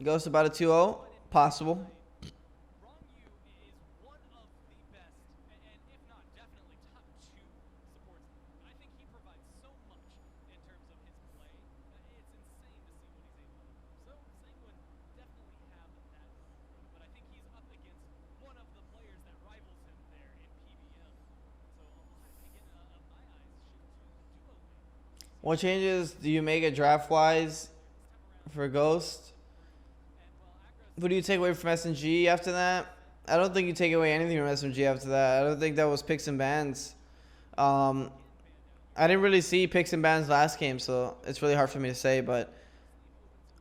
Goes about a 2-0. Possible. What changes do you make it draft-wise for Ghost? Who do you take away from SNG after that? I don't think you take away anything from SMG after that. I don't think that was picks and bans. Um, I didn't really see picks and bans last game, so it's really hard for me to say. But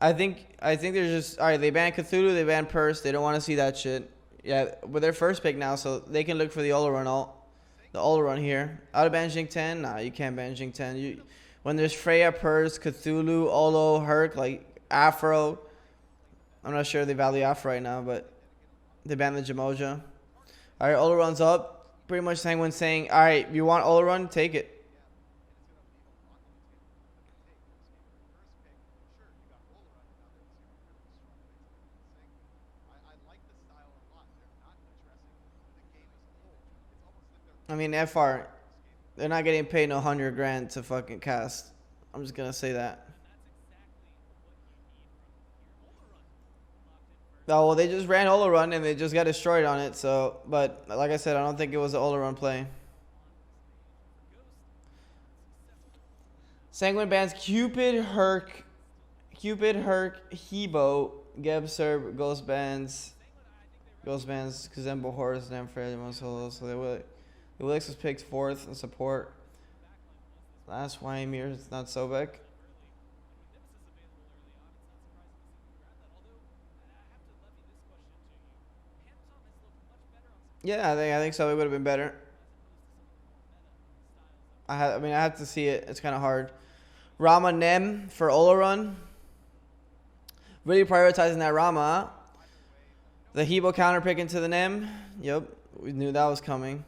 I think they're just all right. They banned Cthulhu, they banned Purse. They don't want to see that shit. Yeah, with their first pick now, so they can look for the all run alt, the all run here. Out of ban Jing 10, nah, you can't ban Jing 10. You when there's Freya, Purse, Cthulhu, Olo, Herc, like Afro. I'm not sure they value Afro right now, but they banned the Jamoja. All right, Olo runs up. Pretty much Sanguine saying, all right, you want Olo run, take it. I mean, FR, they're not getting paid no 100 grand to fucking cast. I'm just gonna say that. Oh well, they just ran Olo run and they just got destroyed on it. So, but like I said, I don't think it was an Olo run play. Sanguine bans Cupid, Herc, Hebo, Gebserb, Ghost bans, Kazembo, Horus, Nemfred, and Solo. So the Willix was picked fourth in support. Last Wymir, it's not Sobek. Yeah, I think so. It would have been better. I have to see it. It's kind of hard. Rama Nem for Olarun. Really prioritizing that Rama. The Hebo counter pick into the Nem. Yep, we knew that was coming.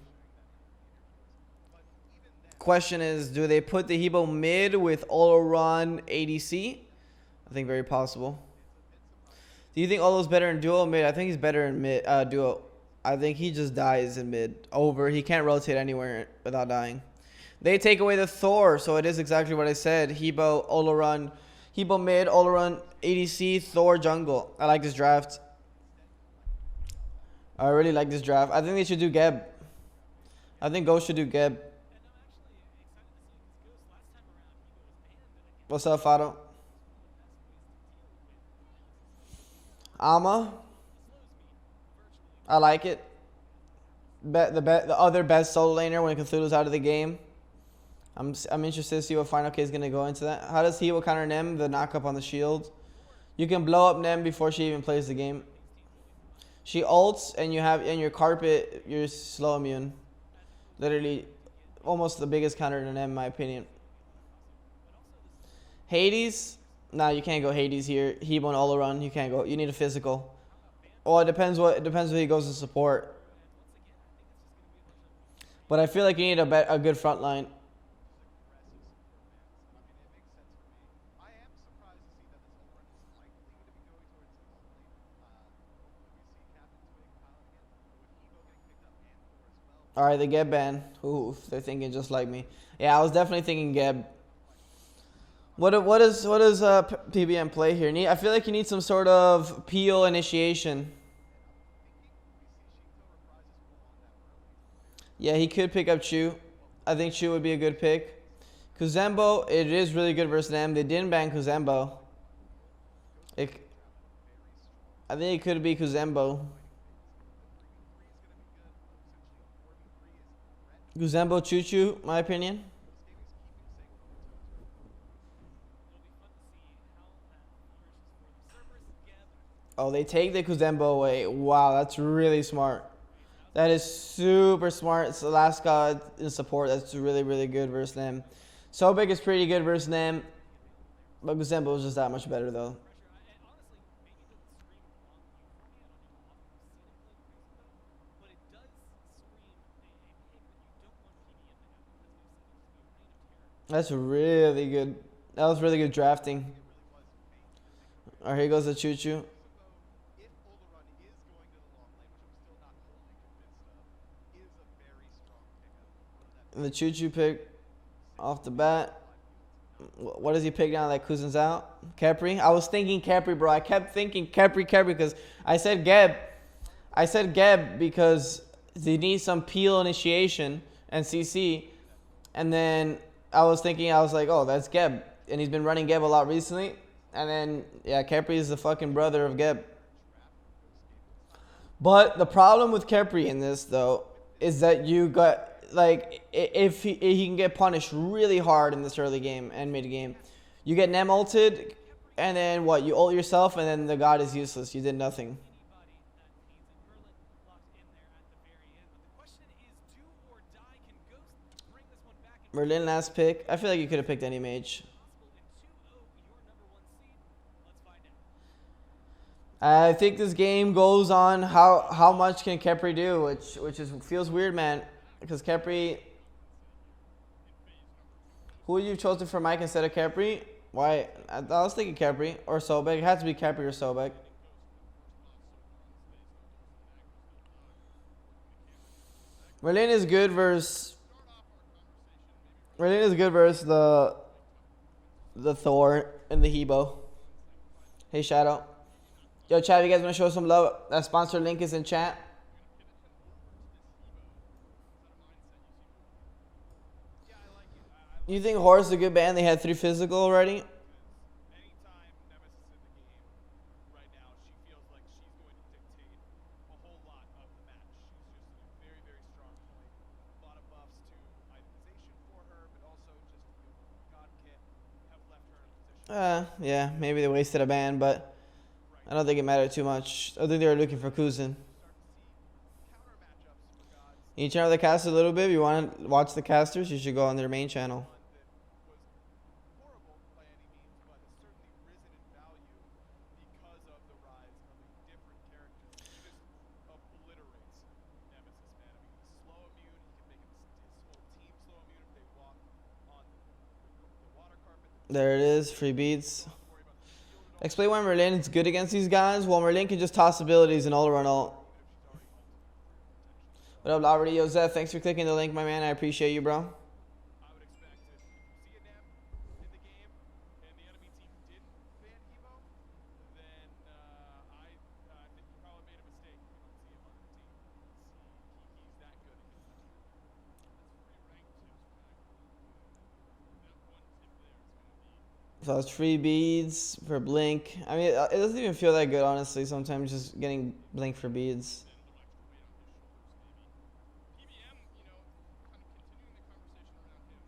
Question is, do they put the Hebo mid with Olarun ADC? I think very possible. Do you think Olo's better in duo or mid? I think he's better in mid duo. I think he just dies in mid. Over. He can't rotate anywhere without dying. They take away the Thor, so it is exactly what I said. Hebo, Olarun, Hebo mid, Olarun, ADC, Thor jungle. I like this draft. I really like this draft. I think they should do Geb. I think Ghost should do Geb. What's up, Fado? Ama. I like it. The other best solo laner when Cthulhu's out of the game. I'm interested to see what Final K is going to go into that. How does Hebo counter Nem, the knock up on the shield? You can blow up Nem before she even plays the game. She ults and you have in your carpet, you're slow immune. Literally almost the biggest counter to Nem in my opinion. Hades? Nah, you can't go Hades here. Hebo and Olarun, you can't go. You need a physical. Well, it depends what he goes to support. But I feel like you need a good front line. All right, the Geb ban. Ooh, they're thinking just like me. Yeah, I was definitely thinking Geb. What does PBM play here? I feel like you need some sort of peel initiation. Yeah, he could pick up Chu. I think Chu would be a good pick. Kuzembo, it is really good versus them. They didn't ban Kuzembo. I think it could be Kuzembo. Kuzembo Choo Choo, my opinion. Oh, they take the Kuzembo away. Wow, that's really smart. That is super smart. It's the last god in support. That's really, really good versus them. Sobek is pretty good versus them. But Kuzembo is just that much better, though. That's really good. That was really good drafting. Alright, here goes the Choo Choo. the choo-choo pick off the bat. What does he pick now that Kuzin's out? Kepri? I was thinking Kepri, bro. I kept thinking Kepri because I said Geb. I said Geb because he needs some peel initiation and CC. And then I was like, oh, that's Geb. And he's been running Geb a lot recently. And then, yeah, Kepri is the fucking brother of Geb. But the problem with Kepri in this, though, is that you got... Like, if he can get punished really hard in this early game and mid game. You get Nem ulted, and then what? You ult yourself, and then the god is useless. You did nothing. Merlin last pick. I feel like you could have picked any mage. I think this game goes on how much can Kepri do, which feels weird, man. Because Kepri, who you chosen for Mike instead of Kepri? Why? I was thinking Kepri or Sobek. It had to be Kepri or Sobek. Merlin is good versus the Thor and the Hebo. Hey, Shadow. Yo, chat, you guys want to show some love? That sponsor link is in chat. You think Horse is a good band? They had 3 physical already. Yeah, maybe they wasted a ban, but I don't think it mattered too much. I think they were looking for Kuzin. You turn on the cast a little bit. If you want to watch the casters, you should go on their main channel. There it is, free beats. Explain why Merlin is good against these guys. Well, Merlin can just toss abilities and all run ult. What up, Already? Yo, Zeth, thanks for clicking the link, my man. I appreciate you, bro. So it's free beads for Blink. I mean, it doesn't even feel that good, honestly, sometimes just getting Blink for beads.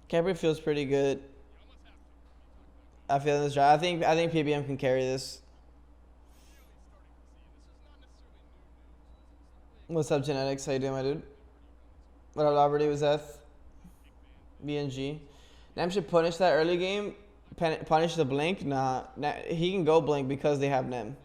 Kepri feels pretty good. I feel this drive. I think PBM can carry this. What's up, Genetics? How you doing, my dude? What up, Already? Was that BNG? Nem should punish that early game. Punish the Blink? Nah, he can go Blink because they have Nem.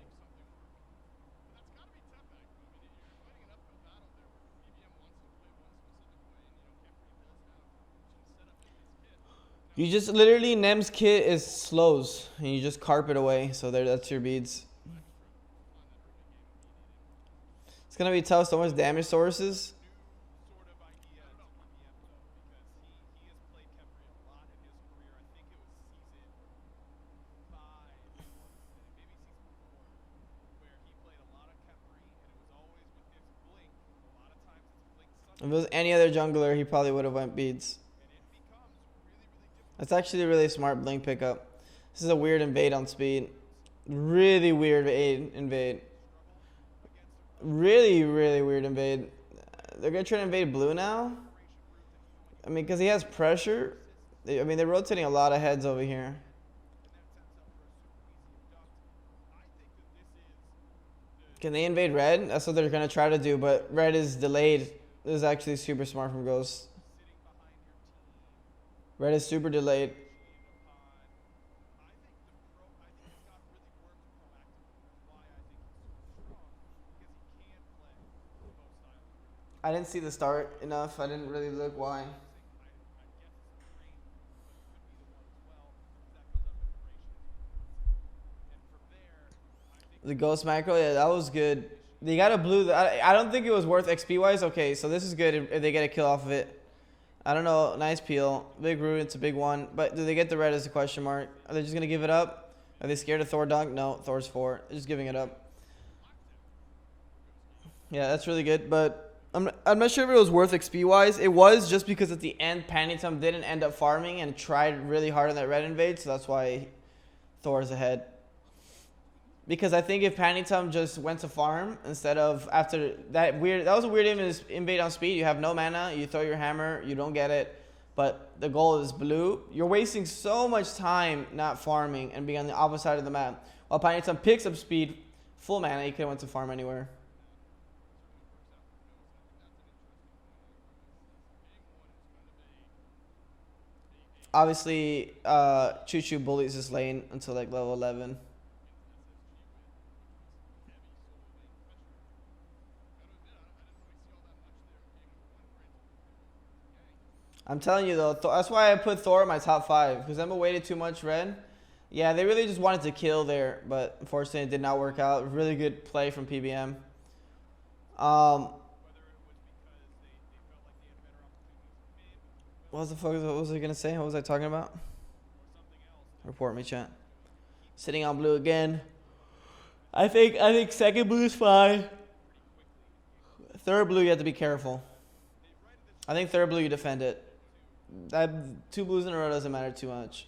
You just literally, Nem's kit is slows, and you just carp it away. So that's your beads. It's gonna be tough. So much damage sources. If it was any other jungler, he probably would have went beads. That's actually a really smart Blink pickup. This is a weird invade on speed. Really weird invade. Really, really weird invade. They're going to try to invade blue now? I mean, because he has pressure. I mean, they're rotating a lot of heads over here. Can they invade red? That's what they're going to try to do, but red is delayed. This is actually super smart from Ghost. Red is super delayed. I didn't see the start enough. I didn't really look why. The Ghost macro, yeah, that was good. They got a blue. I don't think it was worth XP wise. Okay, so this is good if they get a kill off of it. I don't know. Nice peel. Big root. It's a big one. But do they get the red is a question mark. Are they just going to give it up? Are they scared of Thor dunk? No. Thor's 4. They're just giving it up. Yeah, that's really good. But I'm not sure if it was worth XP-wise. It was just because at the end, Panitum didn't end up farming and tried really hard on that red invade. So that's why Thor's ahead. Because I think if Panitum just went to farm instead of after that was a weird invade on speed. You have no mana, you throw your hammer, you don't get it, but the goal is blue. You're wasting so much time not farming and being on the opposite side of the map. While Panitum picks up speed, full mana, you could have went to farm anywhere. Obviously, Choo Choo bullies his lane until like level 11. I'm telling you though, that's why I put Thor in my top 5 because Emma waited too much red. Yeah, they really just wanted to kill there, but unfortunately it did not work out. Really good play from PBM. What was I gonna say? What was I talking about? Report me, chat. Sitting on blue again. I think second blue is fine. Third blue you have to be careful. I think third blue you defend it. 2 blues in a row doesn't matter too much.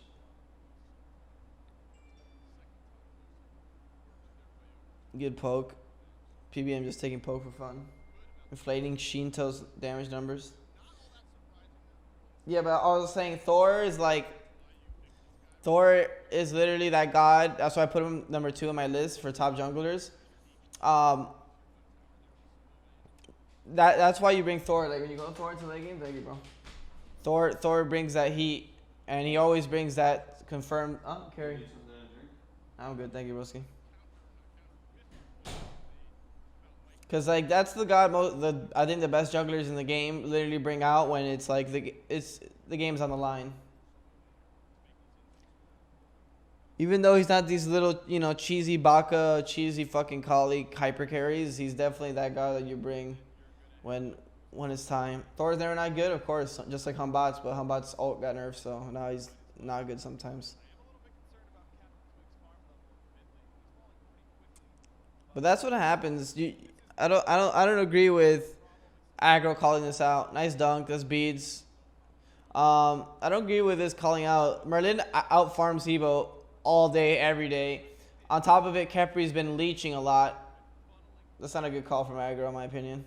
Good poke. PBM just taking poke for fun. Inflating Shinto's damage numbers. Yeah, but I was saying Thor is literally that god. That's why I put him number 2 on my list for top junglers. That's why you bring Thor. Like when you go Thor into late game, thank you, bro. Thor brings that heat, and he always brings that confirmed. Oh, carry. I'm good, thank you, Broski. Cause like that's the god I think the best jugglers in the game literally bring out when it's like the game's on the line. Even though he's not these little cheesy Baka, cheesy fucking Kali hyper carries, he's definitely that guy that you bring when it's time. Thor's never not good, of course, just like Humbots, but Humbots ult got nerfed, so now he's not good sometimes. But that's what happens. I don't agree with aggro calling this out. Nice dunk. That's beads. I don't agree with this calling out. Merlin out farms Hebo all day, every day. On top of it, Kepri's been leeching a lot. That's not a good call from aggro, in my opinion.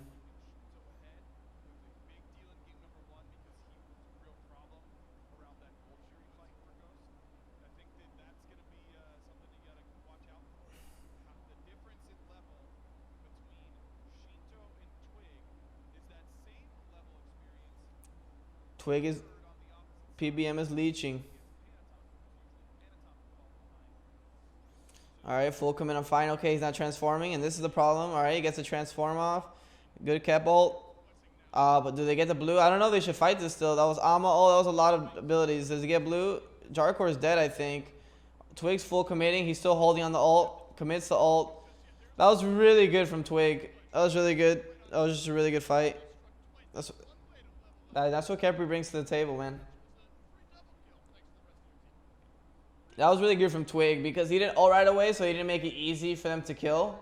Twig is PBM is leeching. Alright, full commit on fine. Okay, he's not transforming, and this is the problem. Alright, he gets a transform off. Good cap ult. But do they get the blue? I don't know. They should fight this still. That was Ama. Oh, that was a lot of abilities. Does he get blue? Jarkor is dead, I think. Twig's full committing. He's still holding on the ult. Commits the ult. That was really good from Twig. That was really good. That was just a really good fight. That's what Kepri brings to the table, man. That was really good from Twig because he didn't ult right away, so he didn't make it easy for them to kill.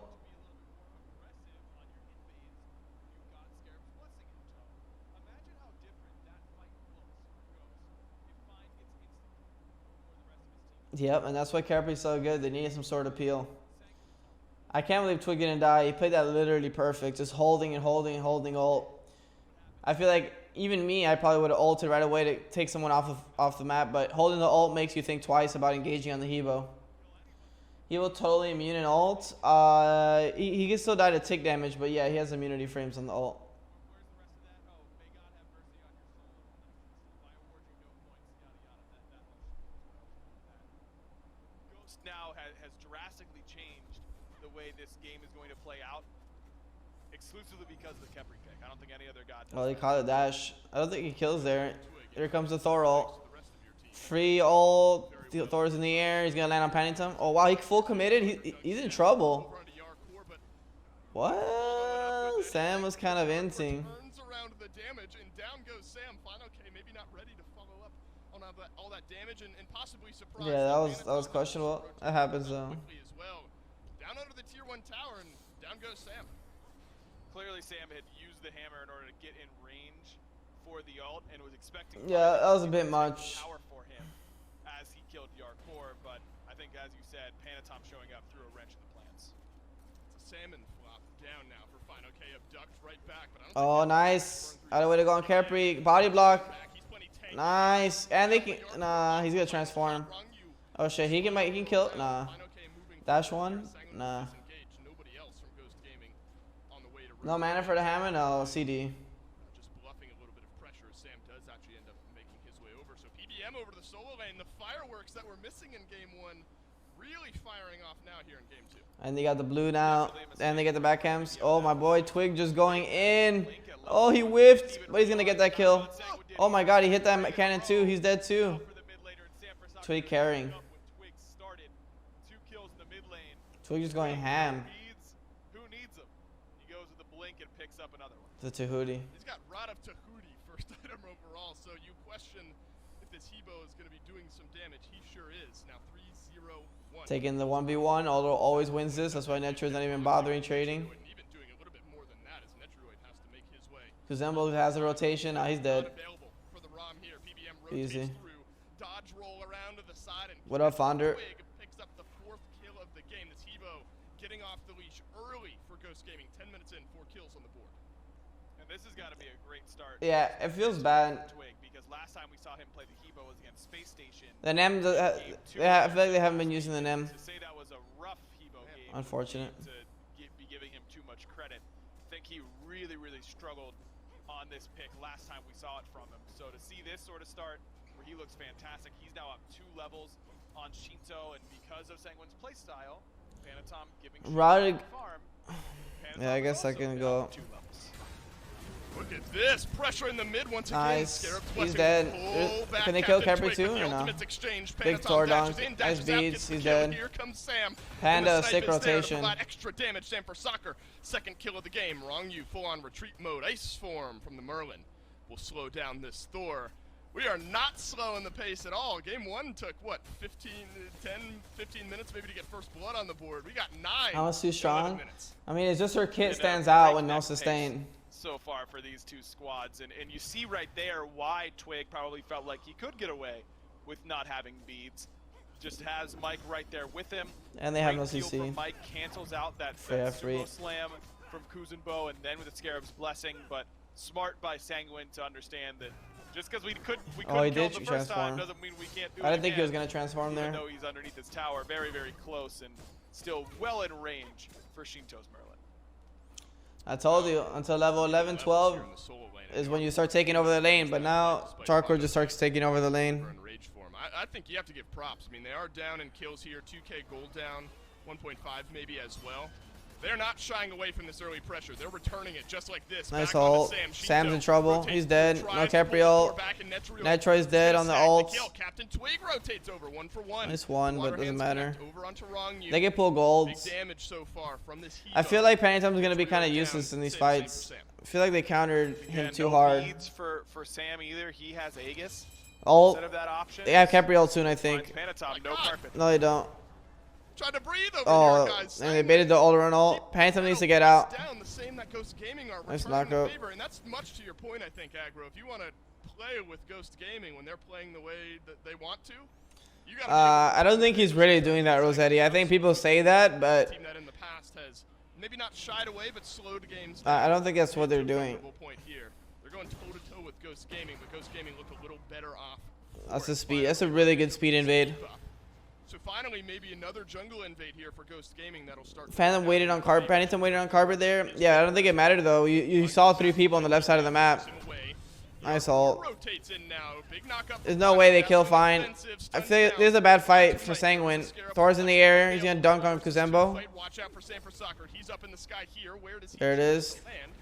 Yep, and that's why Kepri's so good. They needed some sort of peel. I can't believe Twig didn't die. He played that literally perfect, just holding and holding and holding ult. I feel like even me, I probably would have ulted right away to take someone off the map, but holding the ult makes you think twice about engaging on the Hebo. He will totally immune in ult. He can still die to tick damage, but yeah, he has immunity frames on the ult. Now has drastically changed the way this game is going to play out, exclusively because of the Kepri pick. I don't think any other god. Oh, they caught a dash. I don't think he kills there. Here comes the Thor ult. Free ult. Thor's in the air. He's gonna land on Panitum. Oh wow, he full committed. He's in trouble. What? Sam was kind of inting. Sam, Final K maybe not ready to follow up on all that damage and possibly surprise. Yeah, that was questionable. That happens though. Quickly as well. Down under the tier 1 tower and down goes Sam. Clearly Sam had used the hammer in order to get in range for the ult and was expecting. Yeah, that was a bit much. Power for him as he killed Yarkor, but I think as you said, Panatom showing up threw a wrench in the plans. It's a salmon flop down now for Final K, abduct right back, but I don't Oh, nice. Other way to go on Capri. Body block. Nice. And they can. Nah, he's gonna transform. Oh shit, he can kill. Nah. Dash one. Nah. No mana for the hammer. No CD. Just bluffing a little bit of pressure. Sam does actually end up making his way over. So PBM over to the solo lane. The fireworks that were missing in game 1 really firing off now here in game 2. And they got the blue now. And they get the back cams. Oh, my boy Twig just going in. Oh, he whiffed. But he's going to get that kill. Oh, my God. He hit that cannon too. He's dead too. Twig carrying. Twig just going ham. Who needs him? He goes with the blink and picks up another one. The Tahuti. He's got Rod of Tahuti, first item overall. So you question if this Hebo is going to be doing some damage. He sure is. Now 3-0-1. Taking the 1v1. Although always wins this. That's why Netroid's not even bothering trading. Even doing a little bit more than that as Netroid has to make his way. Kuzembo has a rotation. Now he's dead. For the ROM here. PBM rotates Easy. through. Dodge roll around to the side. And What up, Fonder? picks up the 4th kill of the game. This Hebo getting off the leash early for Ghost Gaming. 10 minutes in, 4 kills on the board. And this has got to be a great start. Yeah, it feels bad. Twig, because last time we saw him play the Hebo was against Space Station. The NEM, I feel like they haven't been using the NEM. To say that was a rough Hebo game. Unfortunate. To be giving him too much credit. I think he really, really struggled on this pick last time we saw it from him. So to see this sort of start where he looks fantastic, he's now up 2 levels on Shinto, and because of Sanguine's playstyle, Panatom giving Roderick. farm. Yeah, I guess I can go. 2 levels. Look at this pressure in the mid once again. Nice. Scarab's He's blessing dead. pull back Can they kill Captain Capri Twig too with the or no? ultimates exchange. Big Panatom Tor dashes dunk. in, dashes Nice out, beats. gets the He's kill. dead. Here comes Sam. Panda, And the sick snipe is there to rotation. provide extra damage. Sam for soccer. 2nd kill of the game. Wrong you. Full on retreat mode. Ice form from the Merlin will slow down this Thor. We are not slowing the pace at all. Game 1 took, what, 15 minutes maybe to get first blood on the board. We got 9. Almost too strong. Minutes. I mean, it's just her kit And, stands out with breakneck no pace sustain. So far for these 2 squads, and you see right there why Twig probably felt like he could get away with not having beads. Just has Mike right there with him. And they have no Great deal CC. from Mike cancels out that Fair sumo free. slam from Kuzenbo, and then with the Scarab's blessing, but smart by Sanguine to understand that just because we couldn't Oh, he kill him did the first transform. time doesn't mean we can't do it I didn't think he was again, going to transform even there. though he's underneath his tower, very, very close, and still well in range for Shinto's Merlin. I told you, until level 11, 12 is when you start taking over the lane. But now, Charcoal just starts taking over the lane. Rage form. I think you have to give props. I mean, they are down in kills here. 2K gold down, 1.5 maybe as well. They're not shying away from this early pressure. They're returning it just like this. Nice Back onto ult. Sam. Sam's in Shinto trouble. rotates He's dead. through, No tries to pull Capri the ult. core back, and Netroid's dead on the snag ults. kill. Captain Twig rotates over 1 for 1. Nice one, but doesn't matter. Over onto Wrong You. They can pull Big golds. damage so far from this I Hebo. feel like Panatom's going to be kind of Down, useless in these save fights. for Sam. I feel like they countered him Yeah, too no hard. beads for Sam either. He has Aegis Ult. instead of that option. They have Capri ult soon, I Finds think. Panatom, no God. carpet. No, they don't. Tried to breathe over Oh, here, guys. and they baited the ult run ult. Panatom needs to get out. Down the same that Ghost Gaming are Nice returning the knockout. favor, and that's much to your point, I think, Aggro. If you want to play with Ghost Gaming when they're playing the way that they want to, you got to. I don't think he's really doing that, Rossetti. I think people say that, but team that in the past has maybe not shied away, but slowed games. I don't think that's what they're doing. Point here. They're going toe to toe with Ghost Gaming, but Ghost Gaming looked a little better off. That's a speed. That's a really good speed invade. So finally, maybe another jungle invade here for Ghost Gaming that'll start. Phantom waited on carpet. Phantom waited on carpet there. Yeah, I don't think it mattered though. You saw 3 people on the left side of the map. Nice ult. Rotates in now. Big knockup. There's no way they kill fine. I feel this is a bad fight for Sanguine. Thor's in the air. He's gonna dunk on Kuzembo. Watch out for Sam for soccer. He's up in the sky here. Where does he There it is. land?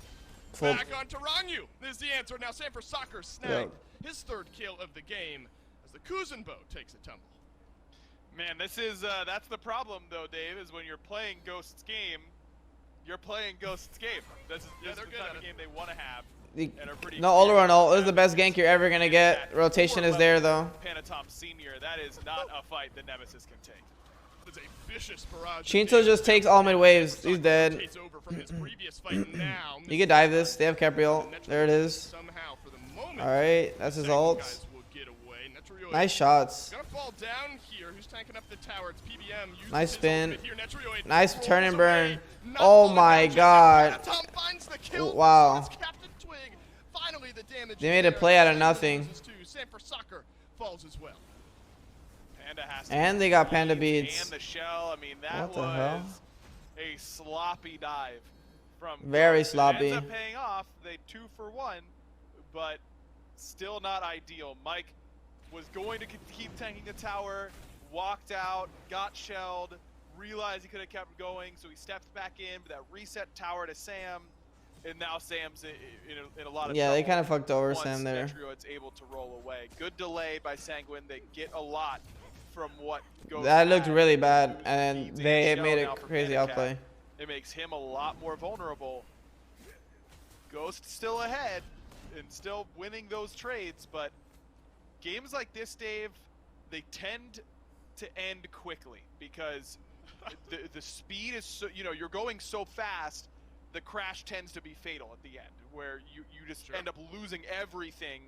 Full. Back on Tarangu. This is the answer. Now Sam for soccer snagged his 3rd kill of the game as the Kuzenbo takes a tumble. Man, this is that's the problem though, Dave, is when you're playing Ghost's game, you're playing Ghost's game. This is the type of game they want to have. And are pretty No, all around all. This is the best gank you're ever going to get. Rotation is there, though. Panatom Senior, that is not a fight that Nemesis can take. It's a vicious barrage. Shinto just takes all mid waves. He's dead. Takes over from his previous fight now. You can dive this. They have Capriol. There it is. Somehow, for the moment, Alright, that's his ult. Nice shots. Gonna fall down here. Who's tanking up the tower? It's PBM. Nice spin. Here. Nice turn and burn. Oh my god. Wow. Finally, the damage They made a play out of nothing. Sanford Soccer falls as well. Panda has And they got Panda beads. And the shell. I mean, that What the was hell? a sloppy dive from Very Ghost. sloppy. It ends up paying off. They 2 for 1, but still not ideal. Mike was going to keep tanking the tower, walked out, got shelled, realized he could have kept going, so he stepped back in, but that reset tower to Sam, and now Sam's in a lot of trouble. Yeah, they kind of fucked over once Sam there. Metroid's able to roll away. Good delay by Sanguine. They get a lot from what goes. That looked really bad, and Leads they and made shell a now for crazy Panicat. outplay. It makes him a lot more vulnerable. Ghost still ahead and still winning those trades, but games like this, Dave, they tend to end quickly because the speed is so, you're going so fast, the crash tends to be fatal at the end, where you just end up losing everything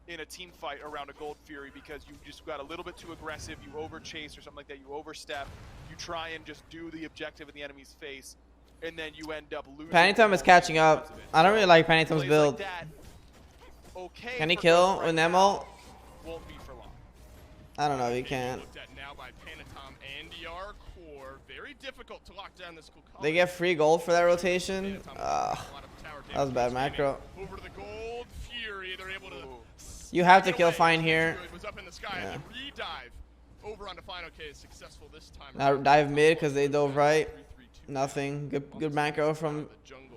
in a team fight around a Gold Fury because you just got a little bit too aggressive, you overchase or something like that, you overstep, you try and just do the objective in the enemy's face, and then you end up losing. Panitom is catching up. I don't really like Panitom's Plays build. like that, okay, Can he for kill Ghost right with now, Nemo? won't be for long. I don't know if he can. Looked at now by Panatom and DR Core. Very difficult to lock down this cool. They get free gold for that rotation. That was bad macro. Over to the Gold Fury. They're able to. You have to kill Fine here. Was up in the sky. Yeah. And the re-dive over onto Final K is successful this time. Now dive mid because they dove right. Nothing. Good macro from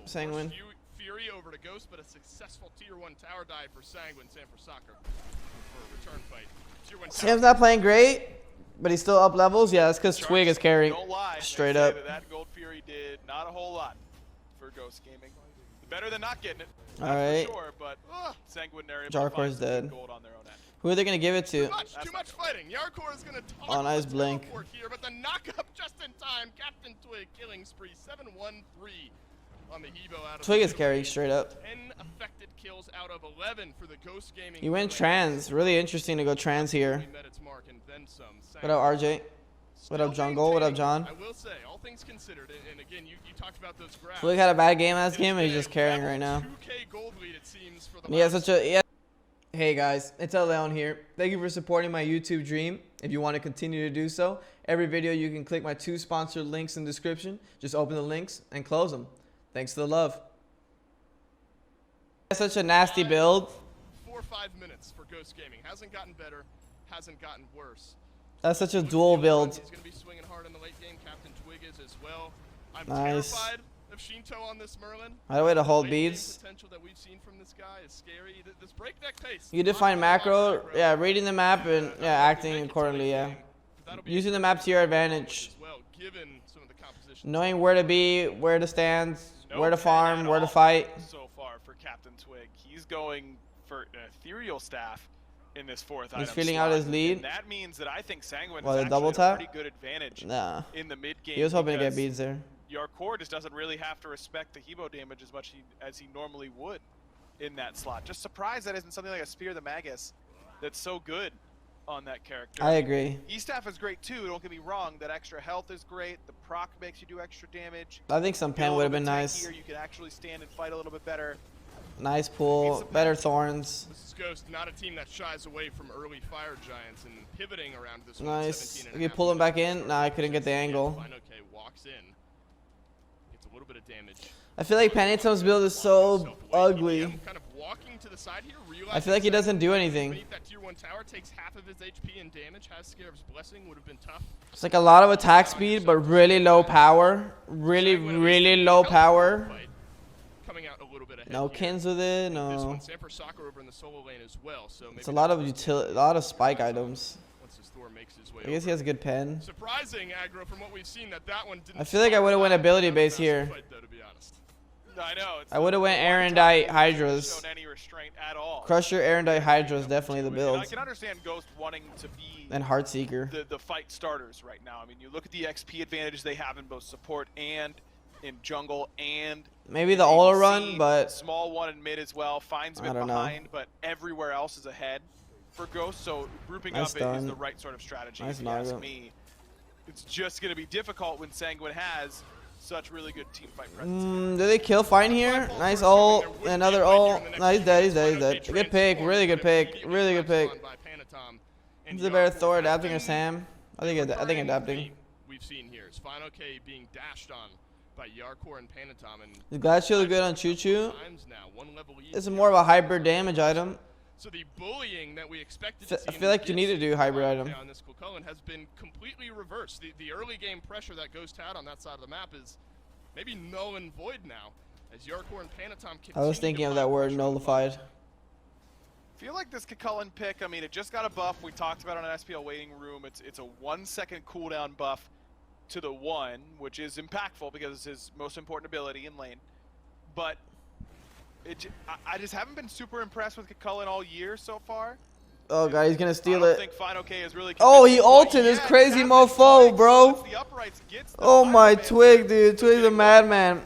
Sanguine. Fury over to Ghost, but a successful tier 1 tower dive for Sanguine. Sanford Soccer for a return fight. Tier 1 Sam's not playing great, but he's still up levels. Yeah, that's because Twig is carrying Don't lie. straight They say up. that Gold Fury did not a whole lot for Ghost Gaming. Better than not getting it. All That's right. for sure, but Sanguine are able to Jarkor's find some dead. good gold on their own end. Who are they going to give it to? Too much fighting. Yarkor is going to talk. Oh, nice the blink. teleport here, but the knock-up just in time. Captain Twig killing spree 7-1-3 on the Evo out of Twig is carrying straight up. 10 affected kills out of 11 for the Ghost Gaming. He went trans. Really interesting to go trans here. Met its mark and then some. What up, RJ? What up, Jungle? What up, John? I will say, all things considered, and again, you talked about those graphs. Twig had a bad game last game, and he's just carrying right now. 2K gold lead, it seems, for the And he has such a. Hey guys, it's Leon here. Thank you for supporting my YouTube dream. If you want to continue to do so, every video you can click my 2 sponsored links in the description. Just open the links and close them. Thanks for the love. That's such a nasty build. 4 or 5 minutes for Ghost Gaming. Hasn't gotten better, hasn't gotten worse. That's such a dual build. He's going to be swinging hard in the late game. Captain Twig is as well. I'm Nice. terrified of Shinto on this Merlin. By the way, to hold Late game beads. potential that we've seen from this guy is scary. This breakneck pace. You define macro, yeah, reading the map and yeah, acting accordingly, yeah. Using the map to your advantage. As well, given some of the composition. Knowing where to be, where to stand, No where to pen farm, at where to all fight. So far for Captain Twig, he's going for an ethereal staff in this 4th item. He's feeling out his lead. And that means that I think Sanguine Well, has the double actually a tap? pretty good advantage Nah. in the mid game. He was hoping to get because beads there. Your core just doesn't really have to respect the Hebo damage as much as he normally would in that slot. Just surprised that isn't something like a Spear of the Magus that's so good on that character. I agree. E-Staff is great too, don't get me wrong. That extra health is great. The proc makes you do extra damage. I think some Get a pen would have little been bit nice. tankier, you can actually stand and fight a little bit better. Nice pull, better thorns. This is Ghost, not a team that shies away from early fire giants and pivoting around this Nice. 117 If you pull him back in, nah, I couldn't get the angle. Final K walks in. Gets a little bit of damage. I feel like Panitom's build is so ugly. Kind of walking to the side here, I feel like he doesn't do anything. beneath that tier 1 tower, takes half of his HP and damage, has Scarab's Blessing, would have been tough. It's like a lot of attack speed, but really low power. Really, really low power. Coming out a little bit ahead No here. kins with it, This no. one, Sanford Soccer over in the solo lane as well, so maybe It's a lot of spike items. once defense as Thor makes his way I guess he has a good pen. Surprising aggro from what we've seen that one didn't. I feel like I would have went ability base here. Fight, though, to be honest. I know. I would have went Erendite Hydras. Shown any restraint at all. Crusher Erendite Hydra is definitely the And build. I can understand Ghost wanting to be And Heartseeker. the fight starters right now. I mean, you look at the XP advantage they have in both support and in jungle and Maybe the Ola ADC, run, but small one in mid as well. Finds I mid don't know. behind, but everywhere else is ahead for Ghost. So grouping Nice up it is done. the right sort of strategy. Nice if you ask Naga. me, it's just going to be difficult when Sanguine has such really good team fight presence. do they kill fine here? Nice ult. Another ult. No, he's dead. He's dead. He's dead. Good pick. Really good pick. Really good pick. Is it better Thor adapting or Sam? I think adapting. We've seen here is Final K being dashed on by Yarkor and Panatom, and Is Glad Shield good on Choo Choo? times now, one level each. It's more of a hybrid damage item. So the bullying that we expected to see I feel like you need to do hybrid item. on this Cullen has been completely reversed. The early game pressure that Ghost had on that side of the map is maybe null and void now, as Yarkor and Panatom continue I was thinking of that word, nullified. I feel like this Cullen pick, I mean, it just got a buff. We talked about it on an SPL waiting room. It's a 1 second cooldown buff to the 1, which is impactful because it's his most important ability in lane. But I just haven't been super impressed with Cullen all year so far. Oh god, he's gonna steal I don't it. think Final K is really Oh, he convincing, ulted but this yeah, crazy exactly. mofo, bro. Once the uprights gets the Oh my Fireman, Twig, dude. Twig's a madman.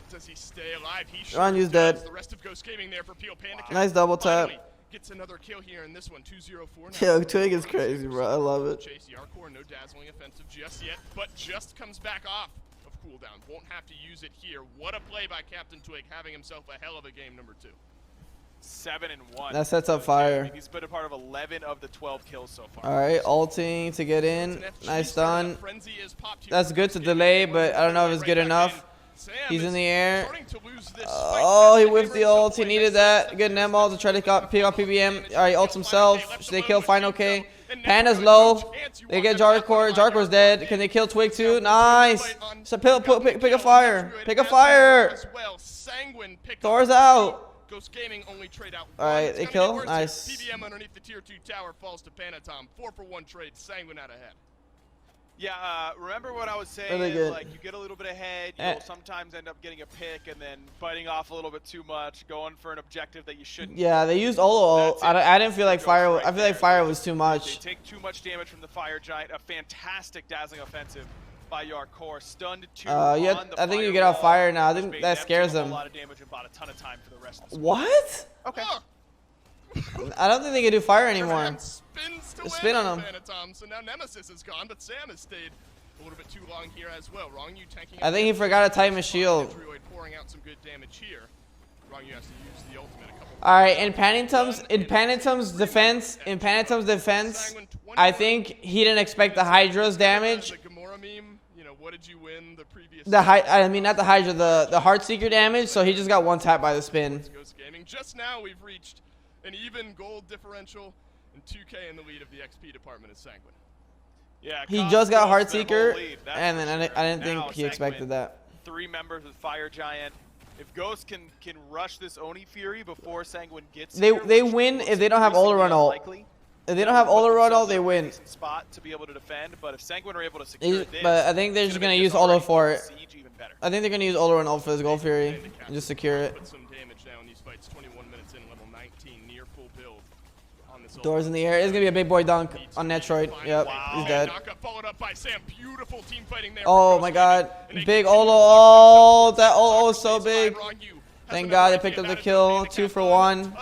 Does he stay alive? He Ron sure used does. dead. The rest of Ghost Gaming there for Peel Panda. Nice double tap. Finally gets another kill here in this one, 2-0-4 now. Yo, Twig is crazy, bro. I love it. Chase Yarkor, no dazzling offensive just yet, but just comes back off of cooldown. Won't have to use it here. What a play by Captain Twig, having himself a hell of a game number 2. 7-1. That sets up fire. He's been a part of 11 of the 12 kills so far. Alright, ulting to get in. Nice stun. Frenzy is popped here. That's good to delay, but I don't know if it's good enough. He's in the air. Starting to lose this Oh, fight. he whiffed the ult. He needed that. Good NEM ult to try to pick off PBM. Alright, ults himself. Should they kill Final K? Panda's low. They get Jarkor. Jarkor's dead. Can they kill Twig too? Nice. So pick a fire. Pick a fire. As well, Sanguine pick up Thor's out. Ghost Gaming only trade out. Alright, It's they gonna kill? get worse Nice. here. PBM underneath the tier 2 tower falls to Panatom. 4-for-1 trade. Sanguine out ahead. Yeah, remember what I was saying? Really good. Like, you get a little bit ahead, you'll sometimes end up getting a pick and then fighting off a little bit too much, going for an objective that you shouldn't. Yeah, they used Olo ult. I didn't feel like fire. I feel like fire was too much. They take too much damage from the Fire Giant. A fantastic dazzling offensive by Yarkor. Stunned 2 on the I think you get off fire now. I think Made that them scares take a them. lot of damage and bought a ton of time for the rest of the squad. What? Okay. I don't think they can do fire anymore. Spins to Just spin win on him. Panatom. So now Nemesis is gone, but Sam has stayed a little bit too long here as well. Wrong you tanking. I think he forgot to tighten his shield. Druid pouring out some good damage here. Wrong you has to use the ultimate a couple. All right, in Panatom's defense, I think he didn't expect the Hydra's damage. The Gamora meme, you know, what did you win the previous? I mean, not the Hydra, the Heartseeker damage. So he just got one tap by the spin. Ghost Gaming. Just now we've reached an even gold differential and 2K in the lead of the XP department is Sanguine. Yeah, He Cobb just got goes for the whole Heartseeker, lead, that's and for then sure. I didn't Now think he Sanguine, expected that. 3 members with Fire Giant. If Ghost can rush this Oni Fury before Sanguine gets They here, which win looks if they don't have increasingly Ola ult. unlikely, If they don't have Ola themselves ult, they in a win. decent spot to be able to defend, but if Sanguine are able to secure this, But I think they're it's just gonna gonna make use this Ola already for it. siege even better. I think they're gonna use Ola ult for his Gold Fury and just secure it. Put some damage now in these fights. 21 minutes in, level 19, near full build on this. Doors in the air. It's gonna be a big boy dunk on Netroid. Yep, he's dead. Knockup followed up by Sam. Beautiful team fighting there. Oh my god. Big Ola ult. That Ola ult is so big. Thank god they picked up the kill. 2 for 1.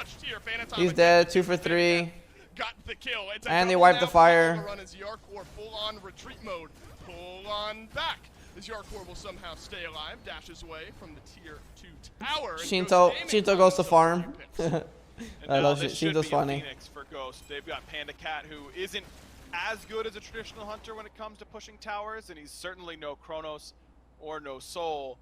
He's dead. 2 for 3. Got the kill. It's a And they double wiped now the fire. for the run as Yarkor full on retreat mode. Pull on back. As Yarkor will somehow stay alive, dashes away from the tier 2 tower. and Shinto goes to farm. And I now love this it. should Shinto's be a funny. Phoenix for Ghost. They've got Panda Cat, who isn't as good as a traditional hunter when it comes to pushing towers, and he's certainly no Chronos or no Soul.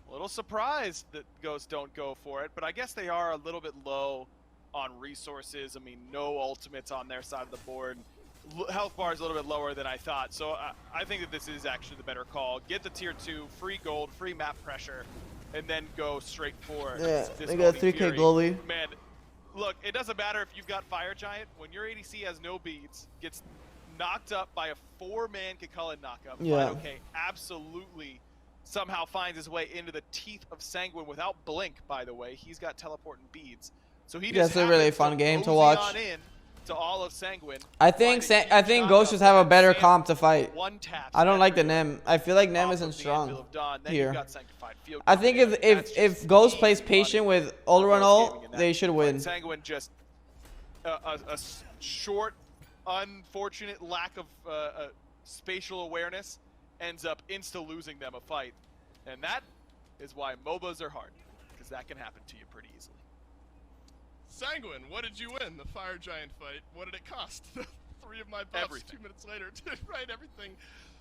A little surprised that Ghosts don't go for it, but I guess they are a little bit low on resources. I mean, no ultimates on their side of the board. Health bar is a little bit lower than I thought, so I think that this is actually the better call. Get the tier 2, free gold, free map pressure, and then go straight for Yeah, this they got Oni 3K Fury. globally. Man, look, it doesn't matter if you've got Fire Giant. When your ADC has no beads, gets knocked up by a 4-man Kikala knockup. Yeah. Okay, absolutely somehow finds his way into the teeth of Sanguine without blink, by the way. He's got teleport and beads. So he just That's a really fun game to watch. On in to all of Sanguine. I think Ghost just have a better comp to fight. One tap. I don't like the Nem. I feel like Nem isn't strong here. I think if Ghost plays patient with Ulrun ult, they should win. Sanguine just a short, unfortunate lack of spatial awareness ends up insta-losing them a fight. And that is why MOBAs are hard, because that can happen to you pretty easily. Sanguine, what did you win? The Fire Giant fight. What did it cost? 3 of my buffs. Everything. 2 minutes later. Right, everything.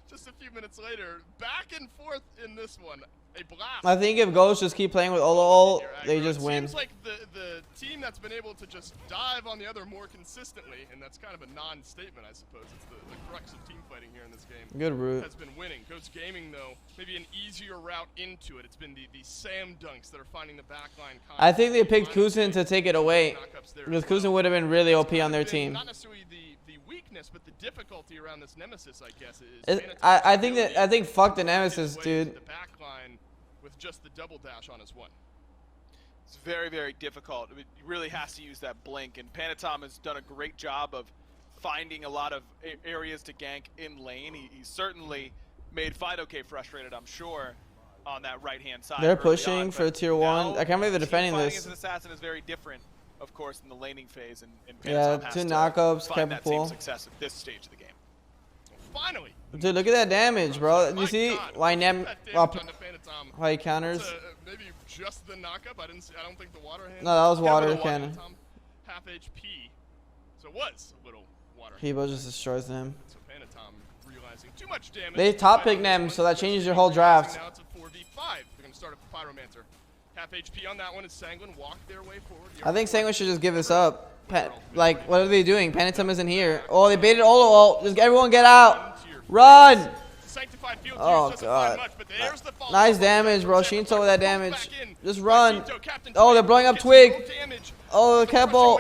Just a few minutes later. Back and forth in this one. A blast. I think if Ghost just keep playing with Olo ult, they just win. Seems like the team that's been able to just dive on the other more consistently, and that's kind of a non-statement, I suppose. It's the crux of team fighting here in this game. Good route. Has been winning. Ghost Gaming, though, maybe an easier route into it. It's been the Sam dunks that are finding the backline. I think they picked Kuzin to take it away, because Kuzin would have been really OP on their team. Not necessarily the weakness, but the difficulty around this Nemesis, I guess, is. I think fuck the Nemesis, dude. The backline with just the double dash on his one. It's very, very difficult. I mean, he really has to use that blink, and Panatom has done a great job of finding a lot of areas to gank in lane. He certainly made FidoK frustrated, I'm sure, on that right-hand side. They're pushing for tier 1. I can't believe they're defending this. As an assassin is very different, of course, in the laning phase, and yeah, Panatom has 2 to knockups, find that same Capable. success at this stage of the game. Finally. Dude, look at that damage, bro. You see why he It's counters? maybe just the knockup. I don't think the water hand. No, that was water Panatom, cannon. Half HP. So it was a little water. Hebo just destroys them. So Panatom realizing too much damage. They top pick them, so that changes your whole draft. Now it's a 4v5. They're going to start a Pyromancer. Half HP on that one is Sanguine. Walk their way forward. I think Sanguine should just give this up. Like, what are they doing? Panatom isn't here. Oh, they baited Olo ult. Just everyone get out. Run! Oh, God. Nice damage, bro. Shinto with that damage. Just run. Oh, they're blowing up Twig. Oh, Keppel.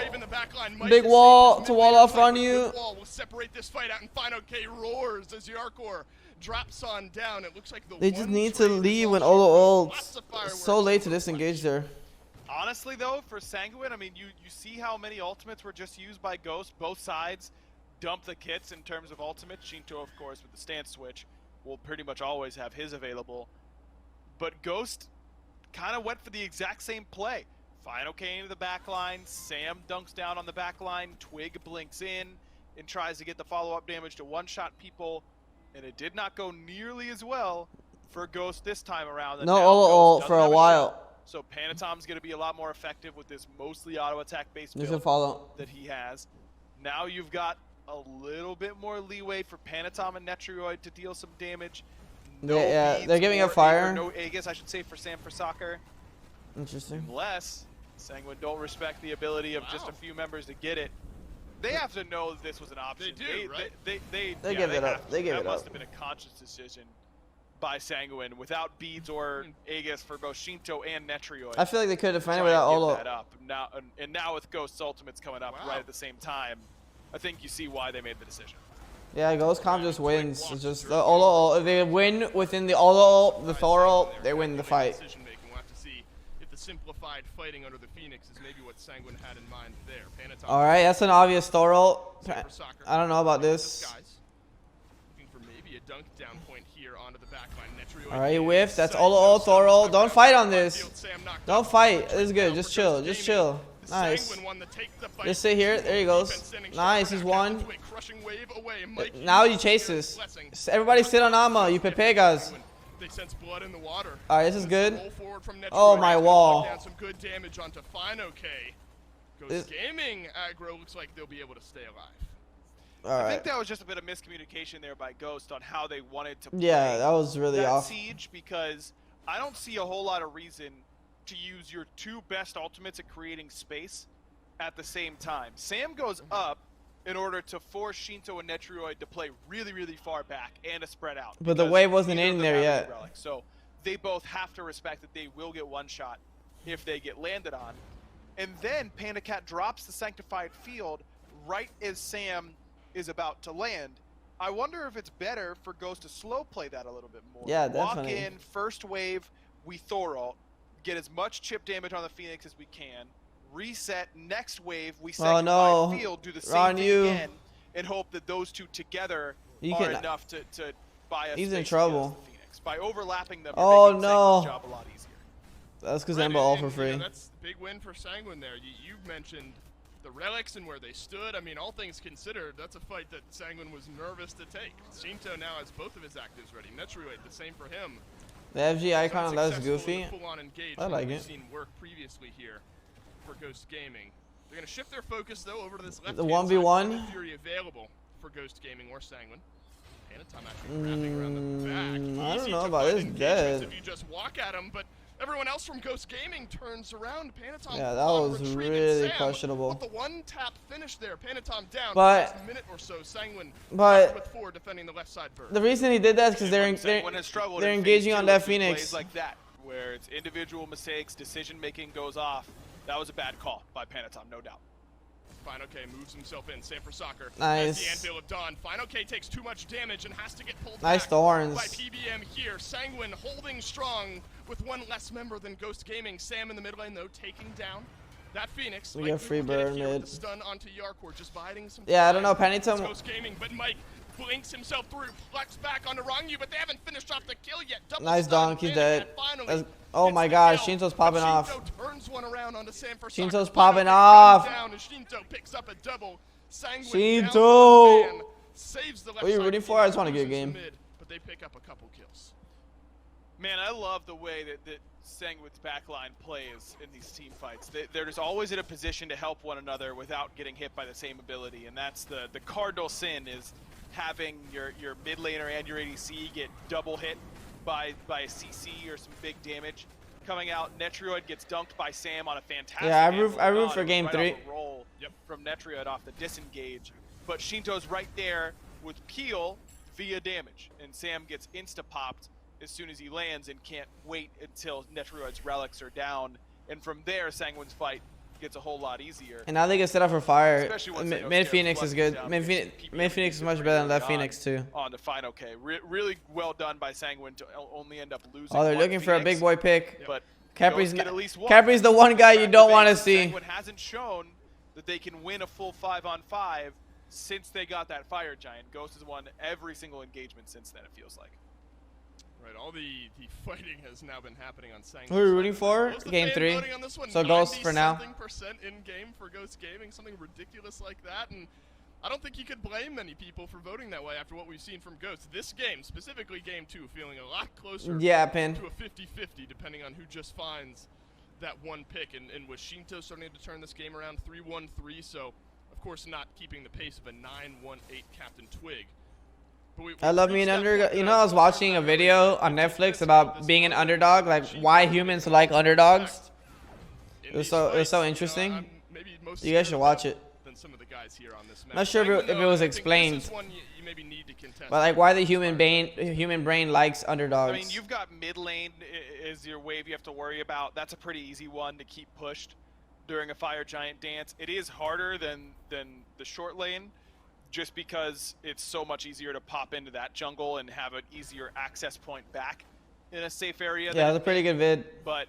Big wall to wall off on you. Will separate this fight out, and FidoK roars as Yarkor drops on down. It looks like They just need to leave when Olo ults. So late to disengage there. Honestly, though, for Sanguine, I mean, you see how many ultimates were just used by Ghost. Both sides dump the kits in terms of ultimates. Shinto, of course, with the stance switch, will pretty much always have his available. But Ghost kind of went for the exact same play. FidoK into the backline, Sam dunks down on the backline, Twig blinks in and tries to get the follow-up damage to one-shot people, and it did not go nearly as well for Ghost this time around. No Olo ult for a while. So Panatom's going to be a lot more effective with this mostly auto-attack based There's build a follow. that he has. Now you've got a little bit more leeway for Panatom and Netrioid to deal some damage. No yeah, they're giving up or fire. no Aegis, I should say, for Sam for Soccer. Interesting. Unless Sanguine don't respect the ability of just a few members to get it. They have to know that this was an option. They do, right? They give it up. They give it up. That must have been a conscious decision by Sanguine without beads or Aegis for both Shinto and Netrioid. I feel like they could have defended without Olo. Now with Ghost's ultimates coming up right at the same time, I think you see why they made the decision. Yeah, Ghost comp just wins. It's just the Olo ult. If they win within the Olo ult, the Thor ult, they win the fight. We'll have to see if the simplified fighting under the Phoenix is maybe what Sanguine had in mind there. All right, that's an obvious Thor ult. I don't know about this. Looking for maybe a dunk down point here onto the backline. All right, he whiffed. That's Olo ult, Thor ult. Don't fight on this. Don't fight. This is good. Just chill. Just chill. Nice. Just sit here. There he goes. Nice. He's won. Now you chase this. Everybody sit on Ama. You Pepegas. They sense blood in the water. All right, this is good. Oh, my wall. Some good damage onto FidoK. Ghost Gaming aggro looks like they'll be able to stay alive. All right. I think that was just a bit of miscommunication there by Ghost on how they wanted to play that was really off. Siege, because I don't see a whole lot of reason to use your 2 best ultimates at creating space at the same time. Sam goes up in order to force Shinto and Netrioid to play really, really far back and to spread out. But the wave wasn't in there yet. Relic. So they both have to respect that they will get one shot if they get landed on. And then Panda Cat drops the Sanctified Field right as Sam is about to land. I wonder if it's better for Ghost to slow play that a little bit more. Yeah, Walk definitely. in, first wave, we Thor ult, get as much chip damage on the Phoenix as we can, reset, next wave, we second no. field, do the same Ron, thing you. again, and hope that those two together are enough to buy us He's in space trouble. against the Phoenix. By overlapping them, Oh, you're making no. Sanguine's job a lot easier. That's because Right, Ember all for and, free. you know, that's a big win for Sanguine there. You've mentioned the relics and where they stood. I mean, all things considered, that's a fight that Sanguine was nervous to take. Shinto now has both of his actives ready. Netrioid, the same for him. The FG icon on that's Successful goofy. with full-on engage, I like we've it. seen work previously here for Ghost Gaming. They're going to shift their focus, though, over to this left The 1v1? Fury available for Ghost Gaming or Sanguine. Panatom actually wrapping around the back. I don't Easy know to about find this engagements dead. if you just walk at him, but everyone else from Ghost Gaming turns around. Panatom Yeah, that on was retreat, and really Sam questionable. with the one-tap finish there. Panatom down But- for the next minute or so. Sanguine but- with 4 defending the left side bird. The reason he did that is because Sanguine has struggled they're in engaging phase on two that with Phoenix. plays like that, where it's individual mistakes, decision-making goes off. That was a bad call by Panatom, no doubt. Final K moves himself in. Sam for soccer. Nice. As the Anvil of Dawn. Final K takes too much damage and has to get pulled Nice back thorns. by PBM here. Sanguine holding strong with one less member than Ghost Gaming. Sam in the mid lane, though, taking down that Phoenix. We Mike get free will get it burn here with mid. the stun onto Yarkor, just biding some Yeah, I time. don't know. It's Panatom. Ghost Gaming, but Mike blinks himself through. Flex back onto Rongyu, but they haven't finished off the kill yet. Double Nice stun. donk, he's Panic, dead. and finally, That's- oh it's my the gosh, kill, Shinto's but popping off. Shinto turns one around onto Sam for Shinto's soccer. popping Final K off. comes down, and Shinto picks up a double. Sanguine Shinto! down to the man, saves the left What are you side rooting of for? I just Phoenix, want a good loses game. the mid, but they pick up a couple kills. Man, I love the way that Sanguine's backline plays in these team fights. They're just always in a position to help one another without getting hit by the same ability, and that's the cardinal sin, is having your mid laner and your ADC get double hit by a CC or some big damage. Coming out, Netrioid gets dunked by Sam on a fantastic Yeah, I Anvil root Dawn. for It was game right 3. off a roll from Netrioid off the disengage. But Shinto's right there with Peel via damage, and Sam gets insta-popped as soon as he lands and can't wait until Netrioid's relics are down. And from there, Sanguine's fight gets a whole lot easier. And now they get set up for fire. Especially once they know Mid Scarab's Phoenix is good. down, Mid because Phoenix, PBM mid Phoenix is did much pretty better than early that on Phoenix too. On the final K. Really well done by Sanguine to only end up losing. Oh, they're one looking for a Phoenix, big boy pick. But Capri's, get at least one. Capri's the one guy you don't want to see. Sanguine hasn't shown that they can win a full 5-on-5 since they got that Fire Giant. Ghost has won every single engagement since then, it feels like. Right, all the fighting has now been happening on Sanguine. Who are we rooting for? What's the Game fan 3. voting on this one? So Ghost for now. 90-something% in game for Ghost Gaming, something ridiculous like that, and I don't think you could blame many people for voting that way after what we've seen from Ghost. This game, specifically game 2, feeling a lot closer Yeah, Pin. to a 50-50, depending on who just finds that one pick. And with Shinto starting to turn this game around 3-1-3, so of course not keeping the pace of a 9-1-8 Captain Twig. But I love me an underdog. You know, I was watching a video on Netflix about being an underdog, like why humans like underdogs. It was so interesting. You guys should watch it. Than some of the guys here on this map. Not sure if it was explained, You maybe need to contest. but like why the human brain likes underdogs. I mean, you've got mid lane is your wave you have to worry about. That's a pretty easy one to keep pushed during a Fire Giant dance. It is harder than the short lane, just because it's so much easier to pop into that jungle and have an easier access point back in a safe area. Yeah, it was a pretty good vid. But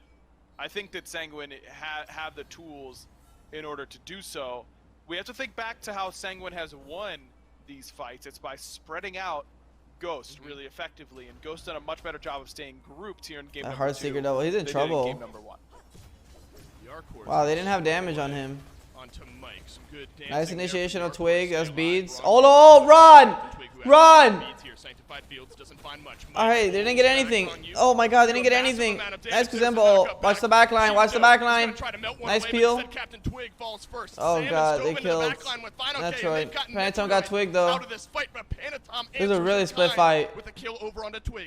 I think that Sanguine have the tools in order to do so. We have to think back to how Sanguine has won these fights. It's by spreading out Ghost really effectively, and Ghost done a much better job of staying grouped here in game number 2. Heartseeker double. He's in than they did trouble. Game number 1. Wow, they didn't have damage on him. Onto Mike. Some good Nice dancing initiation there of from Twig. Yarkor. That's Stay beads. alive. Oh no! Run! Twig who has Run! beads here. Sanctified Fields doesn't find much. All right, they didn't get anything. Oh my God, they didn't get anything. Nice Kuzembo. Watch the back line. Watch the back line. Nice peel. Oh God, they killed. That's right. Panatom got Twig though. This is a really split fight.